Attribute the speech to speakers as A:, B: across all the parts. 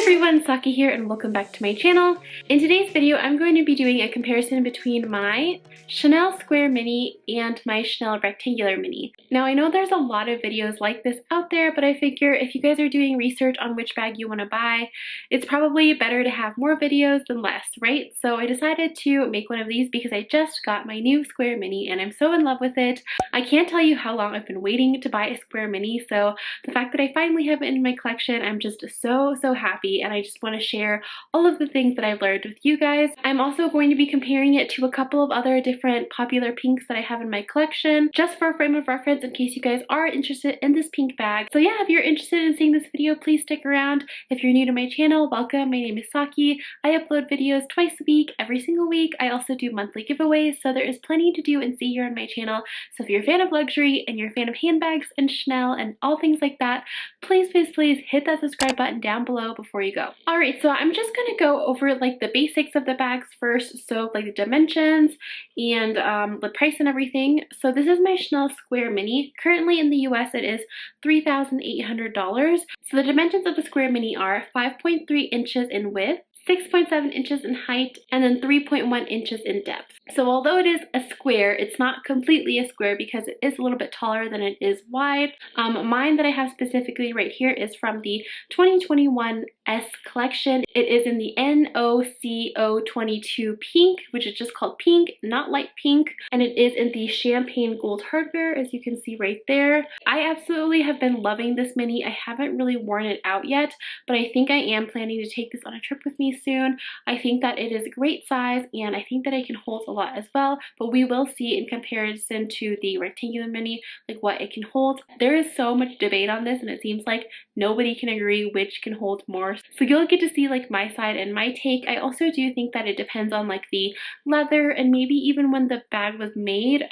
A: everyone, Saki here and welcome back to my channel. In today's video, I'm going to be doing a comparison between my Chanel Square Mini and my Chanel Rectangular Mini. Now, I know there's a lot of videos like this out there, but I figure if you guys are doing research on which bag you want to buy, it's probably better to have more videos than less, right? So I decided to make one of these because I just got my new Square Mini and I'm so in love with it. I can't tell you how long I've been waiting to buy a Square Mini, so the fact that I finally have it in my collection, I'm just so happy, and I just want to share all of the things that I've learned with you guys. I'm also going to be comparing it to a couple of other different popular pinks that I have in my collection, just for a frame of reference in case you guys are interested in this pink bag. So yeah, if you're interested in seeing this video, please stick around. If you're new to my channel, welcome. My name is Saki. I upload videos twice a week, every single week. I also do monthly giveaways, so there is plenty to do and see here on my channel. So if you're a fan of luxury and you're a fan of handbags and Chanel and all things like that, please hit that subscribe button down below before you go. Alright, so I'm just gonna go over like the basics of the bags first, so like the dimensions and the price and everything. So this is my Chanel Square Mini. Currently in the US it is $3,800. So the dimensions of the Square Mini are 5.3 inches in width, 6.7 inches in height, and then 3.1 inches in depth. So although it is a square, it's not completely a square because it is a little bit taller than it is wide. Mine that I have specifically right here is from the 2021 S collection. It is in the NOCO22 pink, which is just called pink, not light pink, and it is in the champagne gold hardware, as you can see right there. I absolutely have been loving this mini. I haven't really worn it out yet, but I think I am planning to take this on a trip with me soon. I think that it is a great size and I think that it can hold a lot as well, but we will see in comparison to the rectangular mini like what it can hold. There is so much debate on this and it seems like nobody can agree which can hold more, so you'll get to see like my side and my take. I also do think that it depends on like the leather and maybe even when the bag was made.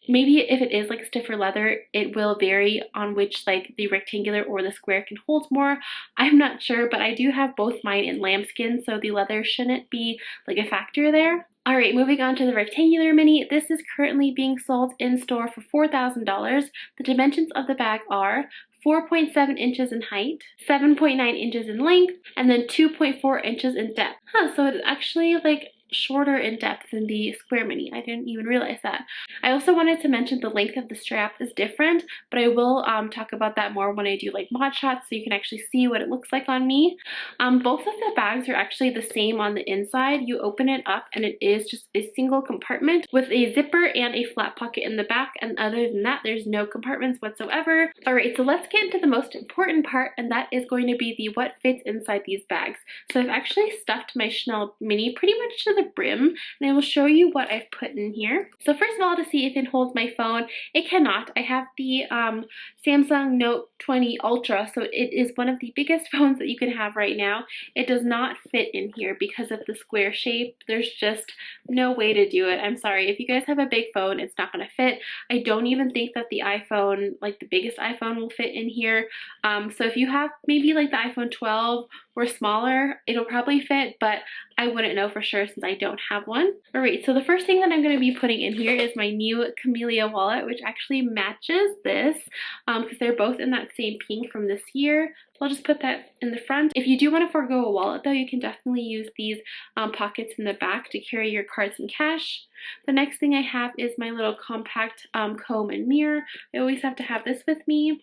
A: Maybe if it is like stiffer leather, it will vary on which like the rectangular or the square can hold more. I'm not sure, but I do have both mine in lambskin, so the leather shouldn't be like a factor there. Alright, moving on to the rectangular mini. This is currently being sold in store for $4,000. The dimensions of the bag are 4.7 inches in height, 7.9 inches in length, and then 2.4 inches in depth. So it's actually like shorter in depth than the Square Mini. I didn't even realize that. I also wanted to mention the length of the strap is different, but I will talk about that more when I do like mod shots so you can actually see what it looks like on me. Both of the bags are actually the same on the inside. You open it up and it is just a single compartment with a zipper and a flat pocket in the back, and other than that there's no compartments whatsoever. Alright, so let's get into the most important part, and that is going to be the what fits inside these bags. So I've actually stuffed my Chanel Mini pretty much to the brim, and I will show you what I've put in here. So first of all, to see if it holds my phone, it cannot. I have the Samsung Note 20 Ultra, so it is one of the biggest phones that you can have right now. It does not fit in here because of the square shape. There's just no way to do it. I'm sorry. If you guys have a big phone, it's not going to fit. I don't even think that the iPhone, like the biggest iPhone, will fit in here. So if you have maybe like the iPhone 12 or smaller, it'll probably fit, but I wouldn't know for sure since I don't have one. Alright, so the first thing that I'm going to be putting in here is my new Camellia wallet, which actually matches this because they're both in that same pink from this year. So I'll just put that in the front. If you do want to forego a wallet though, you can definitely use these pockets in the back to carry your cards and cash. The next thing I have is my little compact comb and mirror. I always have to have this with me.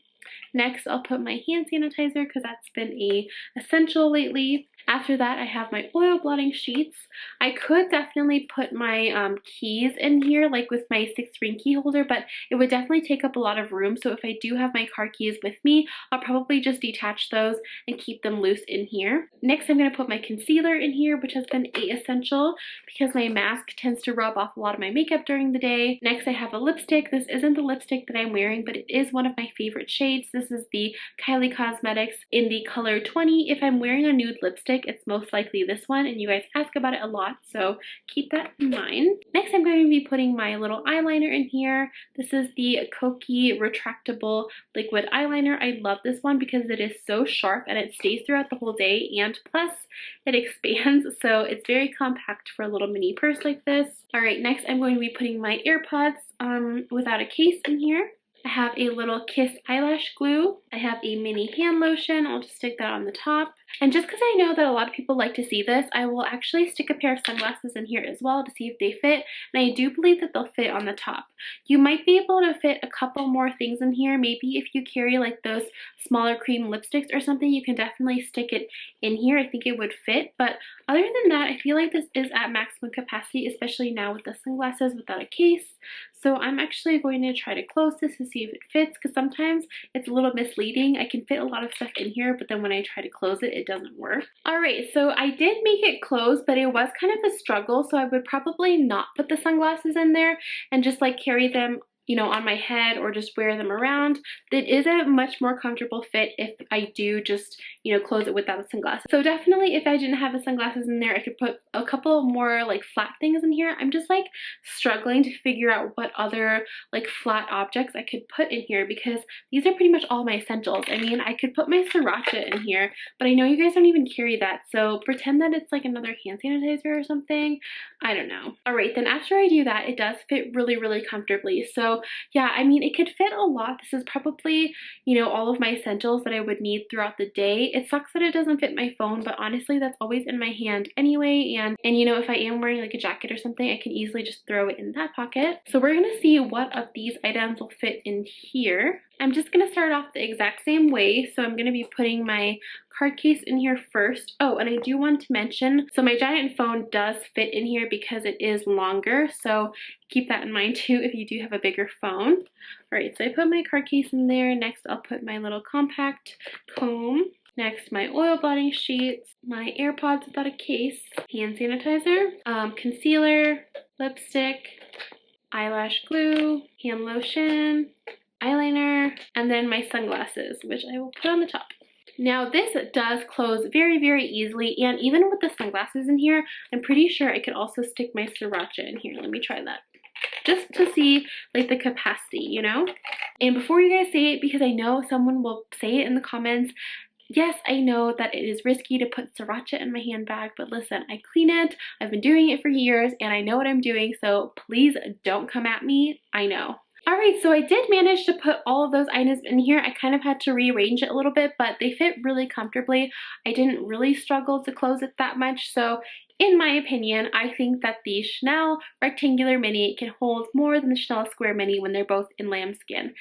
A: Next, I'll put my hand sanitizer because that's been a essential lately. After that, I have my oil blotting sheets. I could definitely put my keys in here, like with my 6-ring key holder, but it would definitely take up a lot of room. So if I do have my car keys with me, I'll probably just detach those and keep them loose in here. Next, I'm going to put my concealer in here, which has been a essential because my mask tends to rub off a lot of my makeup during the day. Next, I have a lipstick. This isn't the lipstick that I'm wearing, but it is one of my favorite shades. This is the Kylie Cosmetics in the color 20. If I'm wearing a nude lipstick, lipstick, it's most likely this one, and you guys ask about it a lot, so keep that in mind. Next, I'm going to be putting my little eyeliner in here. This is the Koki retractable liquid eyeliner. I love this one because it is so sharp and it stays throughout the whole day, and plus it expands, so it's very compact for a little mini purse like this. All right, next I'm going to be putting my AirPods without a case in here. I have a little Kiss eyelash glue. I have a mini hand lotion. I'll just stick that on the top. And just because I know that a lot of people like to see this, I will actually stick a pair of sunglasses in here as well to see if they fit. And I do believe that they'll fit on the top. You might be able to fit a couple more things in here. Maybe if you carry like those smaller cream lipsticks or something, you can definitely stick it in here. I think it would fit. But other than that, I feel like this is at maximum capacity, especially now with the sunglasses without a case. So I'm actually going to try to close this to see if it fits, because sometimes it's a little misleading. I can fit a lot of stuff in here, but then when I try to close it, it doesn't work. Alright, so I did make it close, but it was kind of a struggle, so I would probably not put the sunglasses in there and just like carry them, you know, on my head or just wear them around. It is a much more comfortable fit if I do just, you know, close it without the sunglasses. So definitely if I didn't have the sunglasses in there, I could put a couple more like flat things in here. I'm just like struggling to figure out what other like flat objects I could put in here, because these are pretty much all my essentials. I mean, I could put my sriracha in here, but I know you guys don't even carry that, so pretend that it's like another hand sanitizer or something. I don't know. Alright, then after I do that, it does fit really, really comfortably. So yeah, I mean, it could fit a lot. This is probably, you know, all of my essentials that I would need throughout the day. It sucks that it doesn't fit my phone, but honestly, that's always in my hand anyway. And you know, if I am wearing like a jacket or something, I can easily just throw it in that pocket. So we're gonna see what of these items will fit in here. I'm just gonna start off the exact same way. So I'm gonna be putting my card case in here first. Oh, and I do want to mention, so my giant phone does fit in here because it is longer, so keep that in mind too if you do have a bigger phone. Alright, so I put my card case in there. Next I'll put my little compact comb. Next, my oil blotting sheets, my AirPods without a case, hand sanitizer, concealer, lipstick, eyelash glue, hand lotion, eyeliner, and then my sunglasses, which I will put on the top. Now this does close very, very easily, and even with the sunglasses in here, I'm pretty sure I could also stick my sriracha in here. Let me try that. Just to see like the capacity, you know? And before you guys say it, because I know someone will say it in the comments, yes, I know that it is risky to put sriracha in my handbag, but listen, I clean it. I've been doing it for years and I know what I'm doing, so please don't come at me. I know. Alright, so I did manage to put all of those items in here. I kind of had to rearrange it a little bit, but they fit really comfortably. I didn't really struggle to close it that much, so in my opinion, I think that the Chanel Rectangular Mini can hold more than the Chanel Square Mini when they're both in lambskin.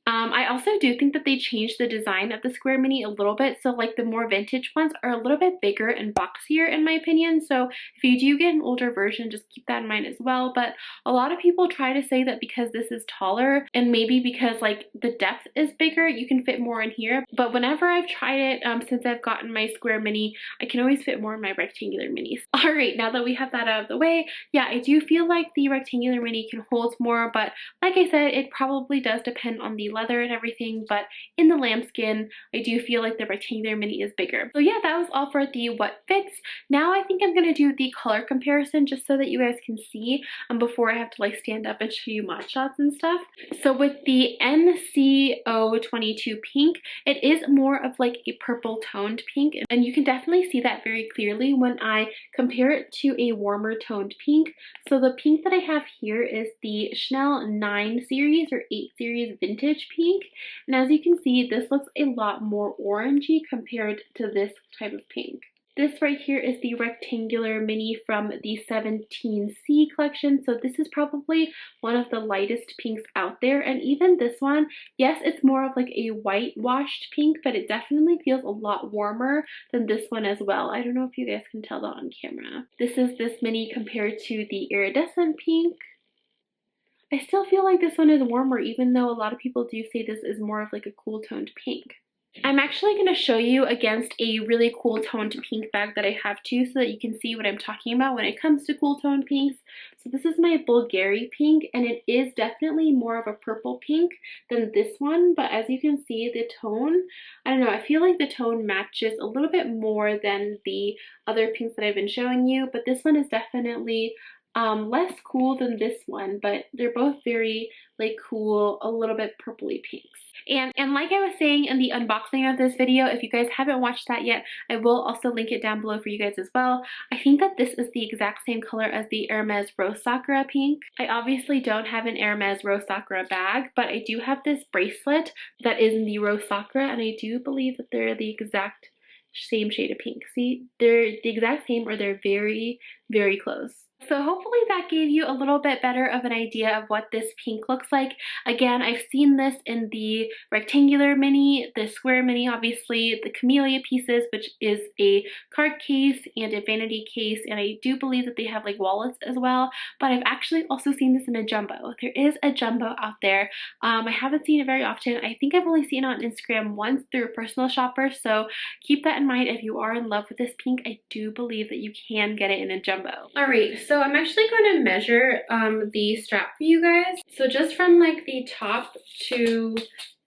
A: I also do think that they changed the design of the Square Mini a little bit, so like the more vintage ones are a little bit bigger and boxier in my opinion, so if you do get an older version, just keep that in mind as well. But a lot of people try to say that because this is taller and maybe because like the depth is bigger, you can fit more in here, but whenever I've tried it since I've gotten my Square Mini, I can always fit more in my Rectangular Minis. Alright, now that we have that out of the way, yeah, I do feel like the Rectangular Mini can hold more, but like I said, it probably does depend on the leather and everything, but in the lambskin, I do feel like the Rectangular Mini is bigger. So yeah, that was all for the what fits. Now I think I'm going to do the color comparison just so that you guys can see before I have to like stand up and show you mod shots and stuff. So with the NCO22 pink, it is more of like a purple toned pink, and you can definitely see that very clearly when I compare it to a warmer toned pink. So the pink that I have here is the Chanel 9 series or 8 series vintage pink, and as you can see, this looks a lot more orangey compared to this type of pink. This right here is the Rectangular Mini from the 17C collection, so this is probably one of the lightest pinks out there, and even this one, yes, it's more of like a whitewashed pink, but it definitely feels a lot warmer than this one as well. I don't know if you guys can tell that on camera. This is this mini compared to the iridescent pink. I still feel like this one is warmer, even though a lot of people do say this is more of like a cool toned pink. I'm actually going to show you against a really cool toned pink bag that I have too, so that you can see what I'm talking about when it comes to cool toned pinks. So this is my Bulgari pink, and it is definitely more of a purple pink than this one, but as you can see, the tone, I don't know, I feel like the tone matches a little bit more than the other pinks that I've been showing you, but this one is definitely less cool than this one, but they're both very like cool, a little bit purpley pinks. And like I was saying in the unboxing of this video, if you guys haven't watched that yet, I will also link it down below for you guys as well. I think that this is the exact same color as the Hermes Rose Sakura pink. I obviously don't have an Hermes Rose Sakura bag, but I do have this bracelet that is in the Rose Sakura, and I do believe that they're the exact same shade of pink. See, they're the exact same, or they're very, very close. So hopefully that gave you a little bit better of an idea of what this pink looks like. Again, I've seen this in the rectangular mini, the square mini, obviously, the camellia pieces, which is a card case and a vanity case, and I do believe that they have like wallets as well, but I've actually also seen this in a jumbo. There is a jumbo out there. I haven't seen it very often. I think I've only seen it on Instagram once through a personal shopper, so keep that in mind if you are in love with this pink. I do believe that you can get it in a jumbo. Alright, so I'm actually going to measure the strap for you guys. So just from like the top to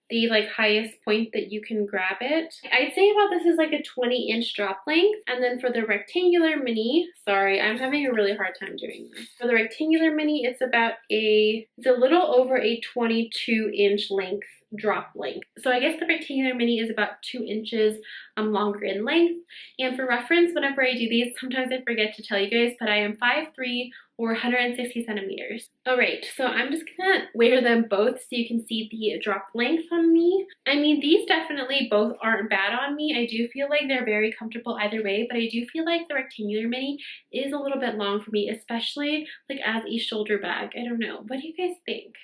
A: the like highest point that you can grab it, I'd say about this is like a 20-inch drop length. And then for the rectangular mini, sorry, I'm having a really hard time doing this. For the rectangular mini, it's a little over a 22-inch length drop length. So I guess the rectangular mini is about 2 inches longer in length. And for reference, whenever I do these, sometimes I forget to tell you guys, but I am 5'3" or 160 centimeters. Alright, so I'm just gonna wear them both so you can see the drop length on me. I mean, these definitely both aren't bad on me. I do feel like they're very comfortable either way, but I do feel like the rectangular mini is a little bit long for me, especially like as a shoulder bag. I don't know. What do you guys think?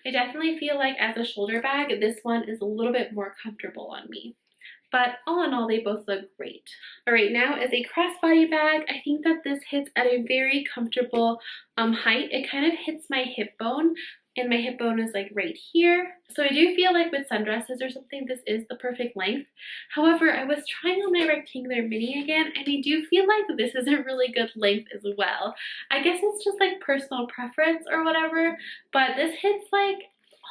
A: I definitely feel like as a shoulder bag, this one is a little bit more comfortable on me. But all in all, they both look great. Alright, now as a crossbody bag, I think that this hits at a very comfortable height. It kind of hits my hip bone, and my hip bone is like right here. So I do feel like with sundresses or something, this is the perfect length. However, I was trying on my rectangular mini again, and I do feel like this is a really good length as well. I guess it's just like personal preference or whatever, but this hits like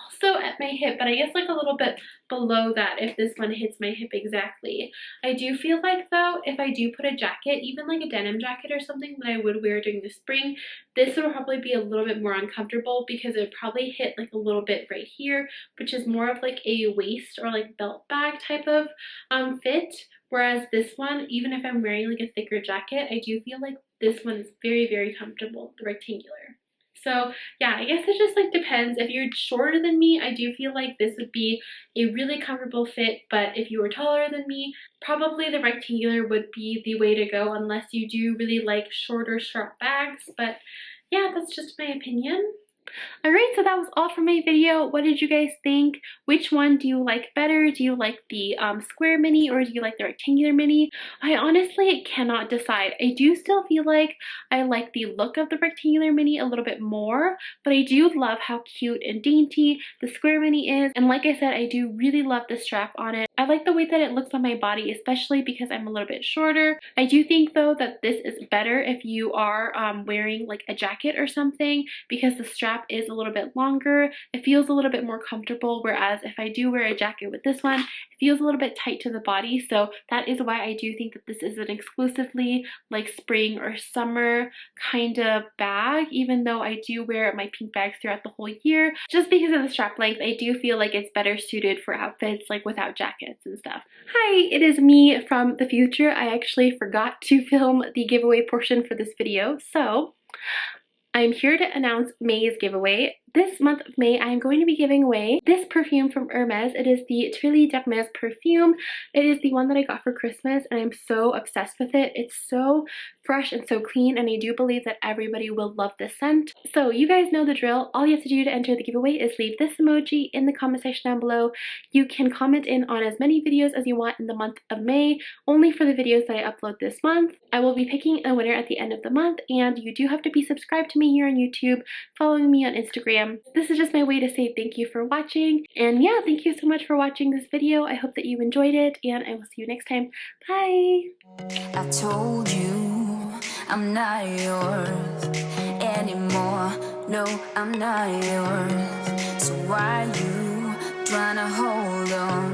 A: also at my hip, but I guess like a little bit below that if this one hits my hip exactly. I do feel like though, if I do put a jacket, even like a denim jacket or something that I would wear during the spring, this would probably be a little bit more uncomfortable because it would probably hit like a little bit right here, which is more of like a waist or like belt bag type of fit. Whereas this one, even if I'm wearing like a thicker jacket, I do feel like this one is very, very comfortable, the rectangular. So yeah, I guess it just like depends. If you're shorter than me, I do feel like this would be a really comfortable fit, but if you were taller than me, probably the rectangular would be the way to go unless you do really like shorter, sharp bags. But yeah, that's just my opinion. Alright, so that was all for my video. What did you guys think? Which one do you like better? Do you like the square mini, or do you like the rectangular mini? I honestly cannot decide. I do still feel like I like the look of the rectangular mini a little bit more, but I do love how cute and dainty the square mini is. And like I said, I do really love the strap on it. I like the way that it looks on my body, especially because I'm a little bit shorter. I do think though that this is better if you are wearing like a jacket or something, because the strap is a little bit longer. It feels a little bit more comfortable, whereas if I do wear a jacket with this one, it feels a little bit tight to the body. So that is why I do think that this is an exclusively like spring or summer kind of bag, even though I do wear my pink bags throughout the whole year. Just because of the strap length, I do feel like it's better suited for outfits like without jackets and stuff. Hi, it is me from the future. I actually forgot to film the giveaway portion for this video, so I'm here to announce May's giveaway. This month of May, I am going to be giving away this perfume from Hermes. It is the Trilie d'Hermes perfume. It is the one that I got for Christmas, and I'm so obsessed with it. It's so fresh and so clean, and I do believe that everybody will love this scent. So you guys know the drill. All you have to do to enter the giveaway is leave this emoji in the comment section down below. You can comment in on as many videos as you want in the month of May, only for the videos that I upload this month. I will be picking a winner at the end of the month, and you do have to be subscribed to me here on YouTube, following me on Instagram, Instagram. This is just my way to say thank you for watching. And yeah, thank you so much for watching this video. I hope that you enjoyed it, and I will see you next time. Bye!
B: I told you I'm not yours anymore. No, I'm not yours. So why you trying to hold on?